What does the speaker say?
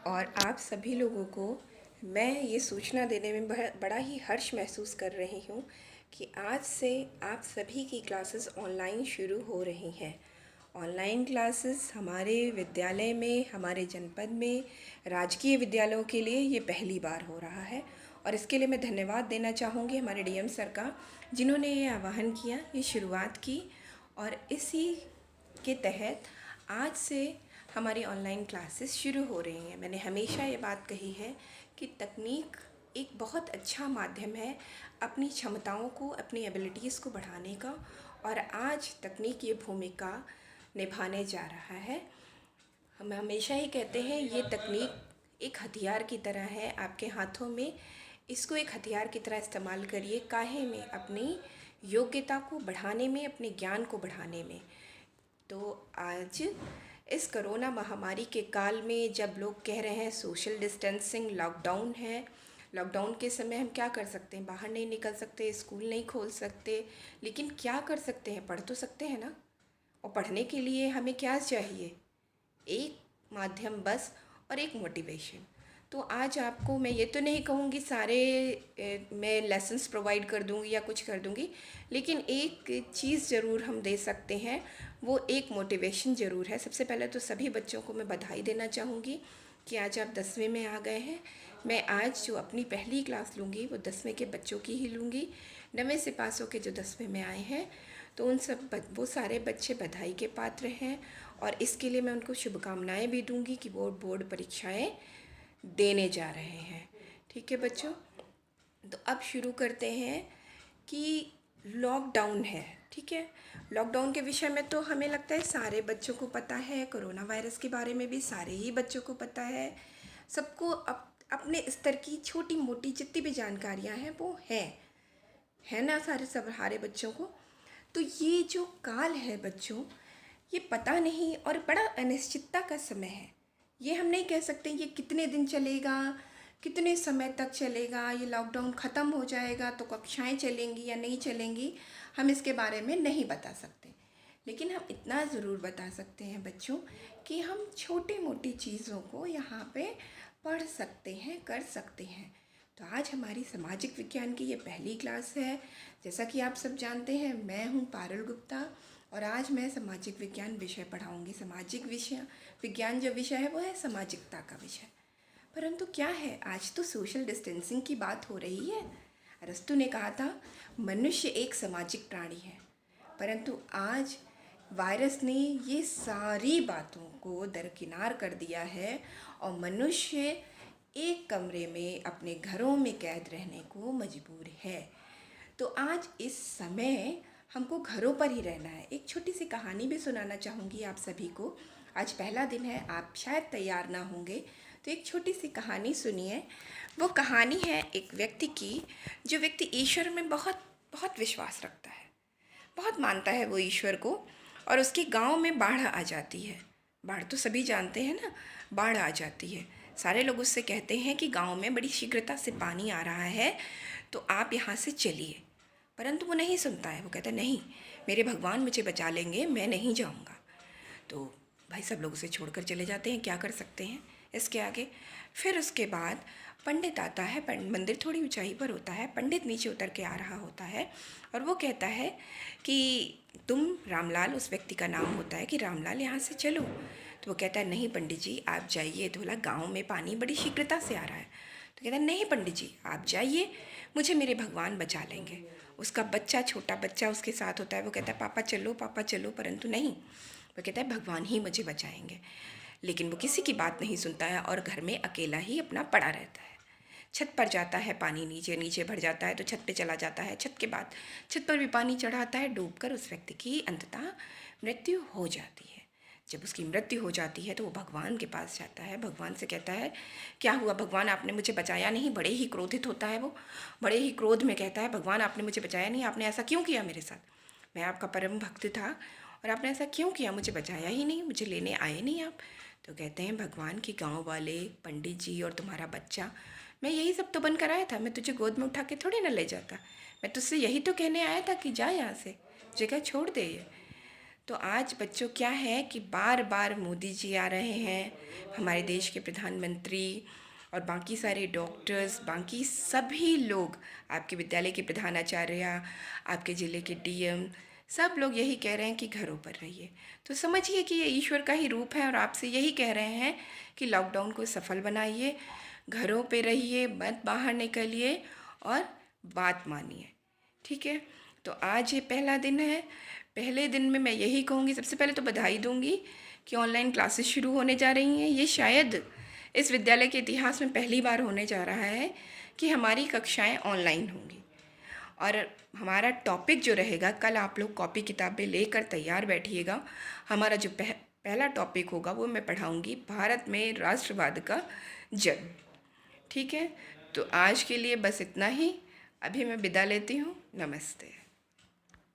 और आप सभी लोगों को मैं ये सूचना देने में बड़ा ही हर्ष महसूस कर रही हूँ कि आज से आप सभी की क्लासेस ऑनलाइन शुरू हो रही हैं। ऑनलाइन क्लासेस हमारे विद्यालय में, हमारे जनपद में, राजकीय विद्यालयों के लिए ये पहली बार हो रहा है और इसके लिए मैं धन्यवाद देना चाहूँगी हमारे डीएम सर का, जिन्होंने ये आह्वान किया, ये शुरुआत की। और इसी के तहत आज से हमारी ऑनलाइन क्लासेस शुरू हो रही हैं। मैंने हमेशा ये बात कही है कि तकनीक एक बहुत अच्छा माध्यम है अपनी क्षमताओं को, अपनी एबिलिटीज़ को बढ़ाने का, और आज तकनीक ये भूमिका निभाने जा रहा है। हम हमेशा ही कहते हैं ये तकनीक एक हथियार की तरह है आपके हाथों में। इसको एक हथियार की तरह इस्तेमाल करिए, काहे में, अपनी योग्यता को बढ़ाने में, अपने ज्ञान को बढ़ाने में। तो आज इस कोरोना महामारी के काल में जब लोग कह रहे हैं सोशल डिस्टेंसिंग, लॉकडाउन है, लॉकडाउन के समय हम क्या कर सकते हैं? बाहर नहीं निकल सकते, स्कूल नहीं खोल सकते, लेकिन क्या कर सकते हैं? पढ़ तो सकते हैं ना। और पढ़ने के लिए हमें क्या चाहिए? एक माध्यम बस, और एक मोटिवेशन। तो आज आपको मैं ये तो नहीं कहूँगी मैं लेसन्स प्रोवाइड कर दूँगी या कुछ कर दूँगी, लेकिन एक चीज़ ज़रूर हम दे सकते हैं, वो एक मोटिवेशन ज़रूर है। सबसे पहले तो सभी बच्चों को मैं बधाई देना चाहूँगी कि आज आप 10वीं में आ गए हैं। मैं आज जो अपनी पहली क्लास लूँगी वो 10वीं के बच्चों की ही लूँगी। 9वीं से पास होकर जो 10वीं में आए हैं, तो वो सारे बच्चे बधाई के पात्र हैं और इसके लिए मैं उनको शुभकामनाएं भी दूंगी कि वो बोर्ड परीक्षाएं देने जा रहे हैं। ठीक है बच्चों, तो अब शुरू करते हैं कि लॉकडाउन है। ठीक है, लॉकडाउन के विषय में तो हमें लगता है सारे बच्चों को पता है, कोरोना वायरस के बारे में भी सारे ही बच्चों को पता है। सबको अपने स्तर की छोटी मोटी जितनी भी जानकारियां हैं वो है ना, सारे बच्चों को। तो ये जो काल है बच्चों, ये पता नहीं और बड़ा अनिश्चितता का समय है। ये हम नहीं कह सकते ये कितने दिन चलेगा, कितने समय तक चलेगा, ये लॉकडाउन ख़त्म हो जाएगा तो कक्षाएं चलेंगी या नहीं चलेंगी, हम इसके बारे में नहीं बता सकते। लेकिन हम इतना ज़रूर बता सकते हैं बच्चों कि हम छोटी मोटी चीज़ों को यहाँ पे पढ़ सकते हैं, कर सकते हैं। तो आज हमारी सामाजिक विज्ञान की ये पहली क्लास है। जैसा कि आप सब जानते हैं, मैं हूँ पारुल गुप्ता और आज मैं सामाजिक विज्ञान विषय पढ़ाऊँगी। सामाजिक विज्ञान जो विषय है वो है सामाजिकता का विषय। परंतु क्या है, आज तो सोशल डिस्टेंसिंग की बात हो रही है। अरस्तु ने कहा था मनुष्य एक सामाजिक प्राणी है, परंतु आज वायरस ने ये सारी बातों को दरकिनार कर दिया है और मनुष्य एक कमरे में अपने घरों में कैद रहने को मजबूर है। तो आज इस समय हमको घरों पर ही रहना है। एक छोटी सी कहानी भी सुनाना चाहूँगी आप सभी को। आज पहला दिन है, आप शायद तैयार ना होंगे, तो एक छोटी सी कहानी सुनिए। वो कहानी है एक व्यक्ति की, जो व्यक्ति ईश्वर में बहुत बहुत विश्वास रखता है, बहुत मानता है वो ईश्वर को, और उसके गांव में बाढ़ आ जाती है। बाढ़ तो सभी जानते हैं ना, बाढ़ आ जाती है। सारे लोग उससे कहते हैं कि गांव में बड़ी शीघ्रता से पानी आ रहा है, तो आप यहाँ से चलिए। परंतु वो नहीं सुनता है। वो कहता है नहीं, मेरे भगवान मुझे बचा लेंगे, मैं नहीं जाऊँगा। तो भाई सब लोग उसे छोड़कर चले जाते हैं, क्या कर सकते हैं इसके आगे। फिर उसके बाद पंडित आता है। मंदिर थोड़ी ऊंचाई पर होता है। पंडित नीचे उतर के आ रहा होता है और वो कहता है कि तुम रामलाल, उस व्यक्ति का नाम होता है कि रामलाल यहाँ से चलो। तो वो कहता है नहीं पंडित जी आप जाइए। तो बोला गाँव में पानी बड़ी शीघ्रता से आ रहा है। तो कहता है नहीं पंडित जी आप जाइए, मुझे मेरे भगवान बचा लेंगे। उसका बच्चा, छोटा बच्चा उसके साथ होता है। वो कहता है पापा चलो, परंतु नहीं, वो कहता है भगवान ही मुझे बचाएंगे। लेकिन वो किसी की बात नहीं सुनता है और घर में अकेला ही अपना पड़ा रहता है। छत पर जाता है, पानी नीचे नीचे भर जाता है तो छत पे चला जाता है। छत के बाद छत पर भी पानी चढ़ा आता है। डूबकर उस व्यक्ति की अंततः मृत्यु हो जाती है। जब उसकी मृत्यु हो जाती है तो वो भगवान के पास जाता है। भगवान से कहता है क्या हुआ भगवान, आपने मुझे बचाया नहीं। बड़े ही क्रोधित होता है वो, बड़े ही क्रोध में कहता है भगवान आपने मुझे बचाया नहीं, आपने ऐसा क्यों किया मेरे साथ, मैं आपका परम भक्त था और आपने ऐसा क्यों किया, मुझे बचाया ही नहीं, मुझे लेने आए नहीं आप। तो कहते हैं भगवान की गांव वाले, पंडित जी और तुम्हारा बच्चा, मैं यही सब तो बनकर आया था। मैं तुझे गोद में उठा के थोड़ी ना ले जाता, मैं तुझसे यही तो कहने आया था कि जा यहाँ से, जगह छोड़ दे ये। तो आज बच्चों क्या है कि बार बार मोदी जी आ रहे हैं, हमारे देश के प्रधानमंत्री और बाकी सारे डॉक्टर्स, बाकी सभी लोग, आपके विद्यालय के प्रधानाचार्य, आपके ज़िले के डीएम, सब लोग यही कह रहे हैं कि घरों पर रहिए। तो समझिए कि ये ईश्वर का ही रूप है और आपसे यही कह रहे हैं कि लॉकडाउन को सफल बनाइए, घरों पे रहिए, मत बाहर निकलिए और बात मानिए। ठीक है, तो आज ये पहला दिन है। पहले दिन में मैं यही कहूँगी, सबसे पहले तो बधाई दूँगी कि ऑनलाइन क्लासेस शुरू होने जा रही हैं। ये शायद इस विद्यालय के इतिहास में पहली बार होने जा रहा है कि हमारी कक्षाएं ऑनलाइन होंगी। और हमारा टॉपिक जो रहेगा, कल आप लोग कॉपी किताबें लेकर तैयार बैठिएगा। हमारा जो पहला टॉपिक होगा वो मैं पढ़ाऊँगी, भारत में राष्ट्रवाद का जन्म। ठीक है, तो आज के लिए बस इतना ही। अभी मैं विदा लेती हूँ। नमस्ते।